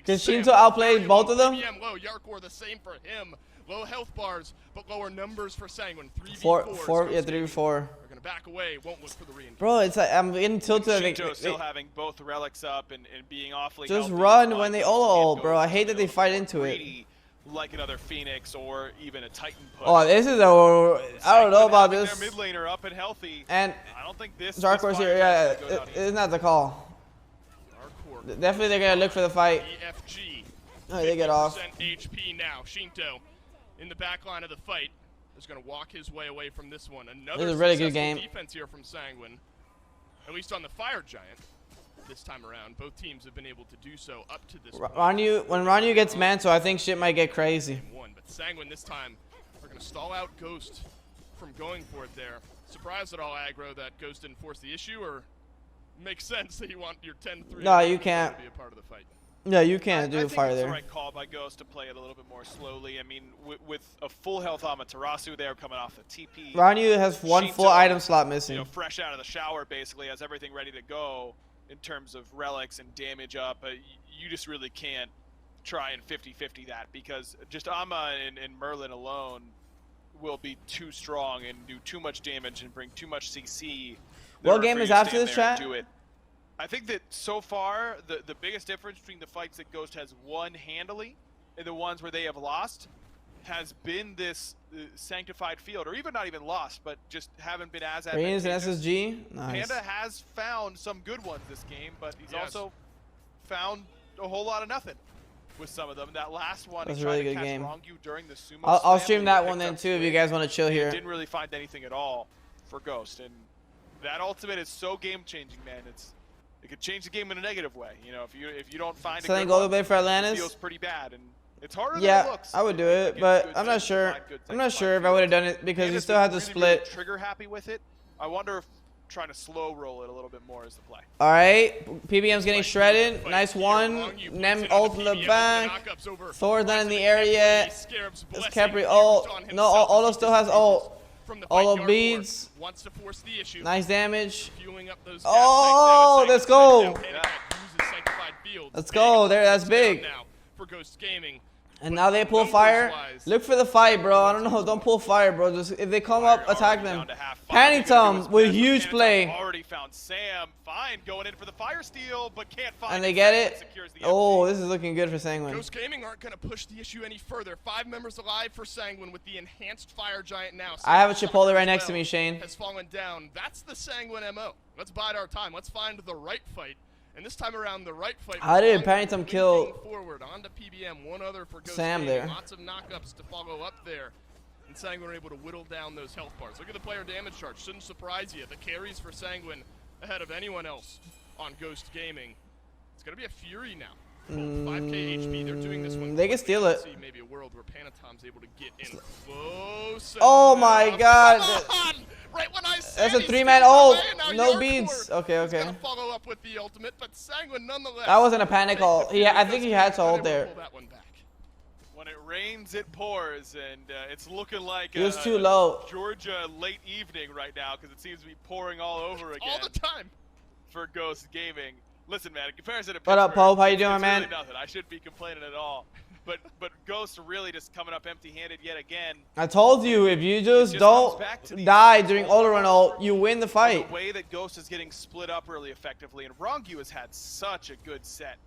Did Shinto outplay both of them? Yarkor the same for him. Low health bars, but lower numbers for Sanguine. 3v4. Yeah, 3v4. They're gonna back away. Won't look for the re-engage. Bro, it's like I'm getting tilted. Shinto still having both relics up and being awfully just healthy run is when they fine. ult, Can't bro. go I hate that they fight more into it. greedy like another Phoenix or even a Titan push. Oh, this is I don't know about this. Their mid laner up and healthy. And I don't think this. Dark Horse here, yeah, isn't that the call? Definitely they're gonna look for the fight. EFG. Oh, they get off. HP now. Shinto in the back line of the fight is going to walk his way away from this one. Another this is a really good successful game. defense here from Sanguine, at least on the Fire Giant this time around. Both teams have been able to do so up to this point. When Ranyu gets Mantle, I think shit might get crazy. But Sanguine this time are going to stall out Ghost from going for it there. Surprised at all, Aggro, that Ghost didn't force the issue, or makes sense that you want your 10-3 no, you can't to be a part of the fight. Yeah, you can't do I a fire think it's there. the right call by Ghost to play it a little bit more slowly. I mean, with a full health Amaterasu there coming off the TP. Ranyu has one Shinto, full item slot missing. You know, fresh out of the shower, basically, has everything ready to go in terms of relics and damage up. You just really can't try and 50-50 that, because just Ama and Merlin alone will be too strong and do too much damage and bring too much CC. What game is after this, chat? I think that so far, the biggest difference between the fights that Ghost has won handily and the ones where they have lost has been this sanctified field, or even not even lost, but just haven't been as advantageous. Radiance and SSG? Nice. Panda has found some good ones this game, but he's also found a whole lot of nothing with some of them. That last one, that's he a really tried good to game. catch Rongu during the sumo I'll slam, stream that one then too if you guys want to chill here. Didn't really find anything at all for Ghost, and that ultimate is so game-changing, man. It could change the game in a negative way. You know, if you don't find Selling a good Golden one, Blade for Atlantis? it feels pretty bad, and it's harder yeah, than it looks. I would do it, but I'm not sure. I'm not sure if I would have done it, because you still have to split. Really trigger happy with it. I wonder if trying to slow roll it a little bit more is the play. All right, PBM's getting shredded. Nice one. Nem ult in the back. Thor done in the area. It's Capri ult. No, Olo still has ult. Olo beads. Nice damage. Oh, let's go. Let's go. There, that's big. And now they pull fire. Look for the fight, bro. I don't know. Don't pull fire, bro. Just if they come up, attack them. Panitum with huge play. Already found Sam. Fine, going in for the fire steal, but can't find. And they get it. Oh, this is looking good for Sanguine. Ghost Gaming aren't going to push the issue any further. 5 members alive for Sanguine with the enhanced Fire Giant now. I have a Chipotle right next to me, Shane. Has fallen down. That's the Sanguine MO. Let's bide our time. Let's find the right fight. And this time around, the right fight. How did Panitum kill forward onto PBM? One other for Ghost Sam Gaming. there? Lots of knockups to follow up there. And Sanguine are able to whittle down those health bars. Look at the player damage chart. Shouldn't surprise you. The carries for Sanguine ahead of anyone else on Ghost Gaming. It's going to be a Fury now. 5k HP. They're doing this one. They can steal it. See maybe a world where Panitom's able to get in close. Oh my god. Right when I said that's a 3-man ult. No beads. Okay, okay. okay. Follow up with the ultimate, but Sanguine nonetheless. That wasn't a panic ult. I think he had to ult there. When it rains, it pours, and it's looking like it was too low. Georgia late evening right now, because it seems to be pouring all over again. All the time. For Ghost Gaming. Listen, man, in comparison to what up, Pope? How you doing, man? Really nothing. I shouldn't be complaining at all. But Ghost really just coming up empty-handed yet again. I told you, if you just don't die during Oloran ult, you win the fight. The way that Ghost is getting split up really effectively, and Rongu has had such a good set.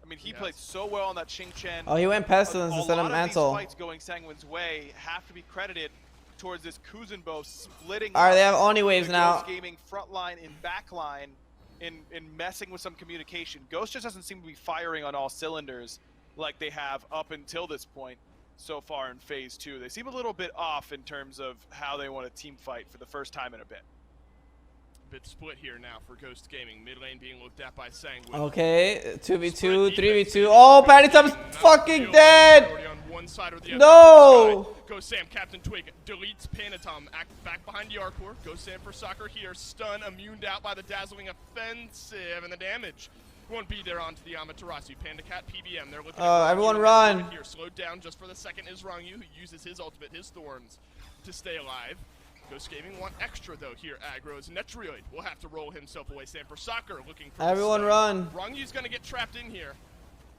I mean, he played so well on that Xing Chen. Oh, he went Pestilence instead of Mantle. A lot of these fights going Sanguine's way have to be credited towards this Kuzenbo splitting. All right, they have Oni waves now. Ghost Gaming front line and back line in messing with some communication. Ghost just doesn't seem to be firing on all cylinders like they have up until this point so far in Phase 2. They seem a little bit off in terms of how they want to team fight for the first time in a bit. Bit split here now for Ghost Gaming. Mid lane being looked at by Sanguine. Okay, 2v2, 3v2. Oh, Panitum's fucking dead! No! Go Sam, Captain Twig deletes Panitum. Back behind Yarkor. Go Sam for soccer here. Stun, immuned out by the dazzling offensive, and the damage won't be there onto the Amaterasu. Panda Cat PBM. They're looking at everyone run. Here. Slowed down just for the second is Rongu, who uses his ultimate, his thorns, to stay alive. Ghost Gaming want extra though here. Aggro's Netrioid will have to roll himself away. Sam for soccer looking for everyone run. Rongu's gonna get trapped in here.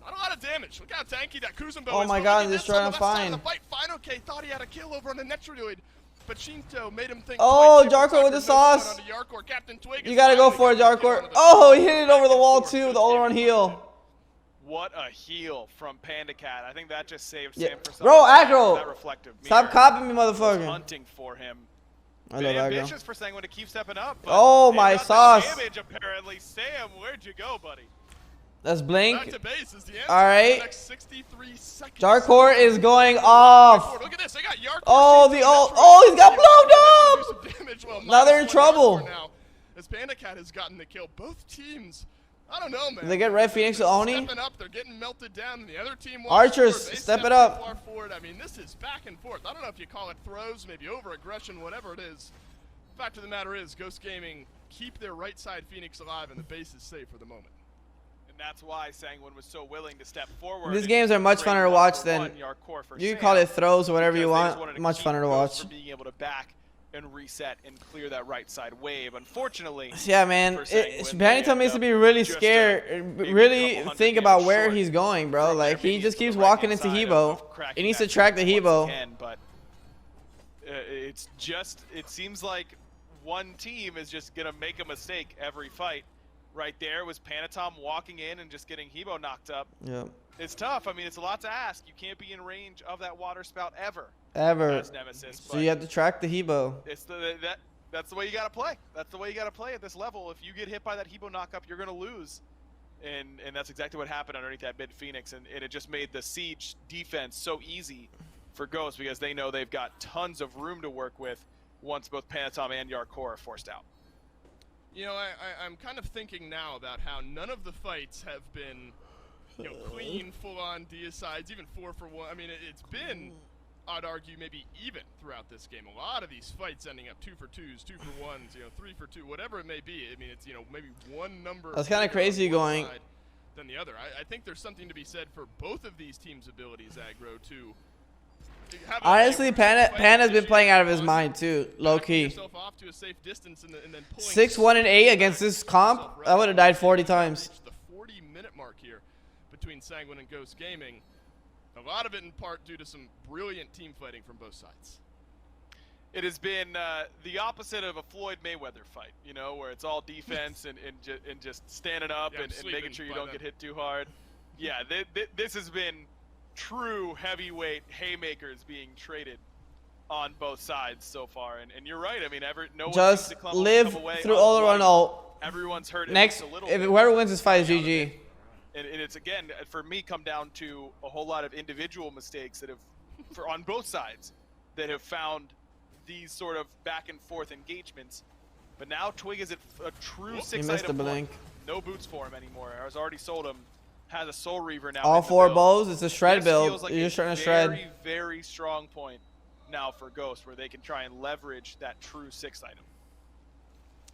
Not a lot of damage. Look how tanky that Kuzenbo is. Oh my god, this trying to find. Fine, okay, thought he had a kill over on the Netrioid, but Shinto made him think. Oh, Jarkor with the sauce. You gotta go for it, Jarkor. Oh, he hit it over the wall too, the Oloran heal. What a heal from Panda Cat. I think that just saved Yeah. Sam for something. Bro, aggro. That reflective Stop mirror copying me, was motherfucker. hunting for him. I Been love aggro. ambitious for Sanguine to keep stepping up. But Oh, it my got the sauce. Damage, apparently. Sam, where'd you go, buddy? That's Back blink. to base is the answer. All right. The next 63 seconds. Dark Core is going off. Look at this. They got Yark. Oh, the ult. Oh, he's got blown up. Damage. Well, Now they're in minus one trouble. Yark now, as Panda Cat has gotten the kill. Both teams, I don't know, man. Did they get Red Phoenix to Oni? Stepping up, they're getting melted down. The other team Archers, forward. They step it too up. far forward. I mean, this is back and forth. I don't know if you call it throws, maybe over-aggression, whatever it is. Fact of the matter is, Ghost Gaming keep their right side Phoenix alive, and the base is safe for the moment. And that's why Sanguine was so willing to step forward. These and games are much trade funner to one watch for than one Yark Core for you can Sam, call it throws or whatever you because they just want. wanted Much keep funner to Ghost watch. from being able to back and reset and clear that right side wave. Unfortunately, Yeah, man. for Sanguine, Phantom they needs to end be up really just, scared. maybe a Really couple hundred think meters about where short he's going, bro. from Like, their he minions just to the keeps right-hand walking into side Hebo. of cracking He needs that to track the once Hebo. again, but it's just, it seems like one team is just going to make a mistake every fight. Right there was Panatom walking in and just getting Hebo knocked up. Yep. It's tough. I mean, it's a lot to ask. You can't be in range of that water spout ever. Ever. As Nemesis. So you have to track the Hebo. It's that's the way you got to play. That's the way you got to play at this level. If you get hit by that Hebo knockup, you're going to lose. And that's exactly what happened underneath that mid Phoenix. And it just made the siege defense so easy for Ghost because they know they've got tons of room to work with once both Panatom and Yark Core are forced out. You know, I'm kind of thinking now about how none of the fights have been, you know, clean, full-on deicides, even 4-for-1. I mean, it's been, I'd argue, maybe even throughout this game. A lot of these fights ending up 2-for-2s, 2-for-1s, you know, 3-for-2, whatever it may be. I mean, it's, you know, maybe one number. That's kind of crazy going than the other. I think there's something to be said for both of these teams' abilities, aggro, to have Honestly, Panda's been playing out of his mind too, low key. 6-1 and 8 against this comp, I would have died 40 times. The 40-minute mark here between Sanguine and Ghost Gaming. A lot of it in part due to some brilliant team fighting from both sides. It has been the opposite of a Floyd Mayweather fight, you know, where it's all defense and just standing up and making sure you don't get hit too hard. Yeah, this has been true heavyweight haymakers being traded on both sides so far, and you're right. I mean, no one just seems to come live away through all the run ult. Everyone's hurt. Next, a little if bit. whoever wins this fight is GG. And it's again for me come down to a whole lot of individual mistakes that have, on both sides, that have found these sort of back and forth engagements. But now Twig is at a true 6-item blink. No boots for him anymore. I was already sold him. Has a Soul Reaver now. All 4 bows. It's a shred This build. feels like You're a just trying to very, shred. very strong point now for Ghost, where they can try and leverage that true 6-item.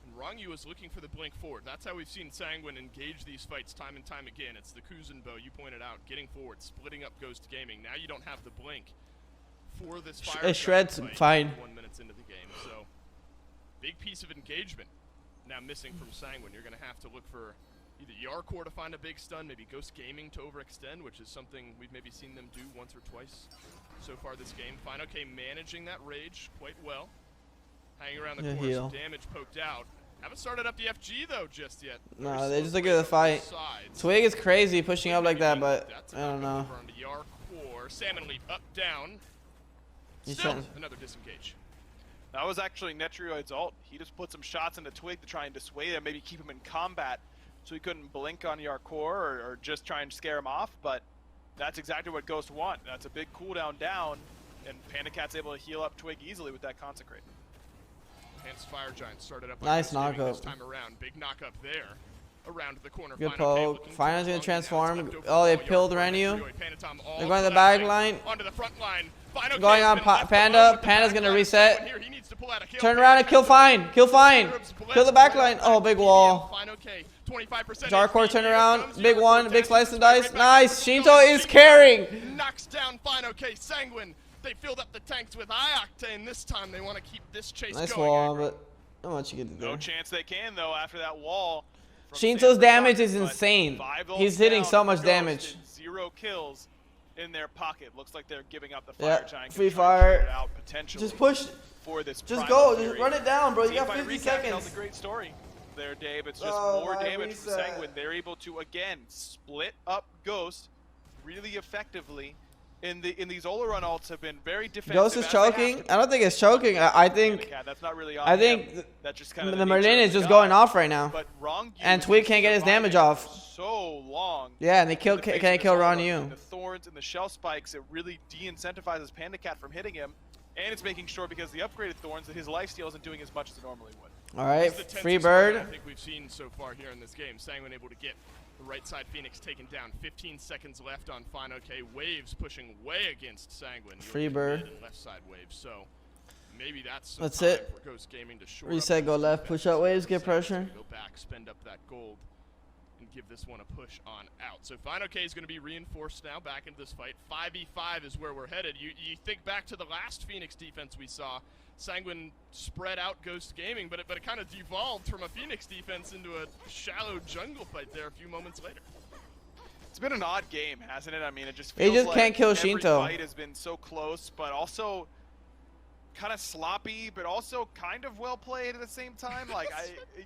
And Rongyu is looking for the blink forward. That's how we've seen Sanguine engage these fights time and time again. It's the Kuzin bow you pointed out, getting forward, splitting up Ghost Gaming. Now you don't have the blink for this fire. Shred's fine. 1 minute into the game, so big piece of engagement now missing from Sanguine. You're going to have to look for either Yarkor to find a big stun, maybe Ghost Gaming to overextend, which is something we've maybe seen them do once or twice so far this game. FinoK managing that rage quite well. Hanging around the corner, some damage poked out. Haven't started up the FG though just yet. No, they just look at the fight. Twig is crazy pushing up like that, but I don't know. Yarkor, Salmon Leap up, down. He's Still trying. another disengage. That was actually Netrioid's ult. He just put some shots into Twig to try and dissuade him, maybe keep him in combat so he couldn't blink on Yarkor or just try and scare him off, but that's exactly what Ghost want. That's a big cooldown down, and Panda Cat's able to heal up Twig easily with that Consecrate. Hence Fire Giant started up. Nice knockup. This time around, big knockup there. Around the corner. Good poke. Final's gonna transform. Oh, they pilled Renu. They're going to the back line. Onto the front line. Going on Panda. Panda's gonna reset. Turn around and kill Fine. Kill Fine. Kill the back line. Oh, big wall. Darkcore turn around. Big one. Big slice and dice. Nice. Shinto is carrying. Knocks down FinoK. Sanguine. They filled up the tanks with Ioctane. This time they want to keep this chase going. Nice wall, but not much you can do. No chance they can though after that wall. Shinto's damage is insane. He's hitting so much damage. 0 kills in their pocket. Looks like they're giving up the Fire Giant. Free fire. Potentially just push. For this just go. Just run it down, bro. You got 50 Recap seconds. tells a great story. there, Dave. It's just Oh, more my damage from reset. Sanguine. They're able to, again, split up Ghost really effectively. In these Ola-run ults have been very defensive. Ghost is as they have choking. to I don't think it's choking. I think that's not really on I think him. That's just kind the of nature Merlin of is the just god. going off right now. But Wrong And Yu Twig is can't get his damage surviving off. for so long. Yeah, and they in the face can't of kill this Ron Ola-run. Yu. The thorns and the shell spikes, it really de-incentivizes Panda Cat from hitting him. And it's making sure, because the upgraded thorns, that his lifesteal isn't doing as much as it normally would. All right, This is the free tensest moment I bird. think we've seen so far here in this game. Sanguine able to get the right side Phoenix taken down. 15 seconds left on Final K. Waves pushing way against Sanguine. Free You'll get bird. mid and left side waves. So maybe that's some That's time it. for Ghost Gaming to shore Reset, up go this left, defense. push out waves, get Sanguine's pressure. gonna Go back, spend up that gold, and give this one a push on out. So Final K is going to be reinforced now back into this fight. 5v5 is where we're headed. You think back to the last Phoenix defense we saw. Sanguine spread out Ghost Gaming, but it kind of devolved from a Phoenix defense into a shallow jungle fight there a few moments later. It's been an odd game, hasn't it? I mean, it just He feels just like can't kill every Shinto. fight has been so close, but also kind of sloppy, but also kind of well played at the same time. Like,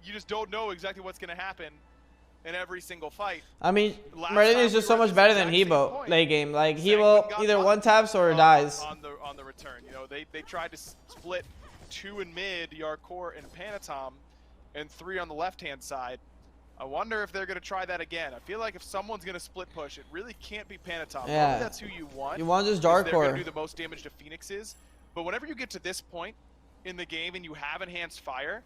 you just don't know exactly what's going to happen in every single fight. I mean, Last Merlin time is just we so were at much this better than exact same Hebo point. late game. Like Sanguine Hebo got either lucky one taps or dies. on the return. You know, they tried to split 2 in mid, Yarkor and Panatom, and 3 on the left-hand side. I wonder if they're going to try that again. I feel like if someone's going to split push, it really can't be Panatom. Yeah. Probably that's who you want. You want just because Dark They're going Core. to do the most damage to Phoenixes. But whenever you get to this point in the game and you have Enhanced Fire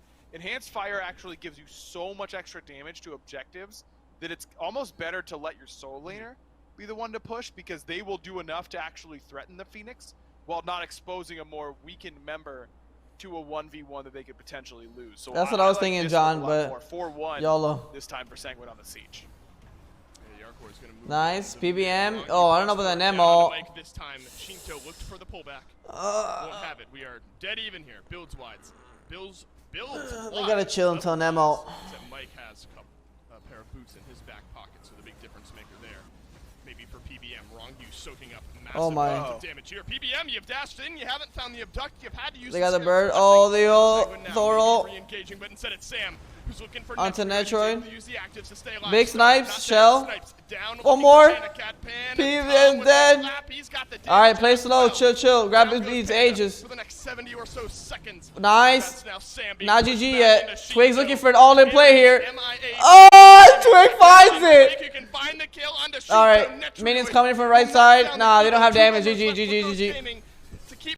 actually gives you so much extra damage to objectives that it's almost better to let your soul laner be the one to push, because they will do enough to actually threaten the Phoenix while not exposing a more weakened member to a 1v1 that they could potentially lose. So That's what I was like thinking, this John, one a lot but more. 4-1 YOLO. this time for Sanguine on the Siege. Yeah, Yarkor is gonna move Nice, into the PBM. middle. Oh, I don't know about that Down Nemo. on the mic this time, Shinto looked for the pullback. Won't have it. We are dead even here. Builds wides. Builds They wide. gotta chill until Nemo. Except Mike has a pair of boots in his back pocket, so the big difference maker there. Maybe for PBM, wrong use soaking up massive Oh my. amounts of damage here. PBM, you've dashed in, you haven't found the abduct, you've had to use They got the skill bird. for Oh, something. the old Sanguine now Thorol. maybe re-engaging, but instead it's Sam who's looking for Onto Netroid. He's able Netroid. to use the actives to stay alive. Big Snipes snipes, not shell. there. Snipes down, One looking more. for Panda Cat, Pan, PBM and Tom with dead. the lap. He's got the All right, damage play as slow. well. Chill. Grab Down his goes beats Panda ages. For the next 70 or so seconds. Nice. That's now Sam being Not pushed GG back yet. into Twig's Shinto. looking for an all-in play here. MIA. Oh, Twig finds it. You can find the kill onto All Shinto. right, Netroid minions coming from the right will knock side. down Nah, the they don't have Two damage. members GG, left for GG, Ghost GG. Gaming.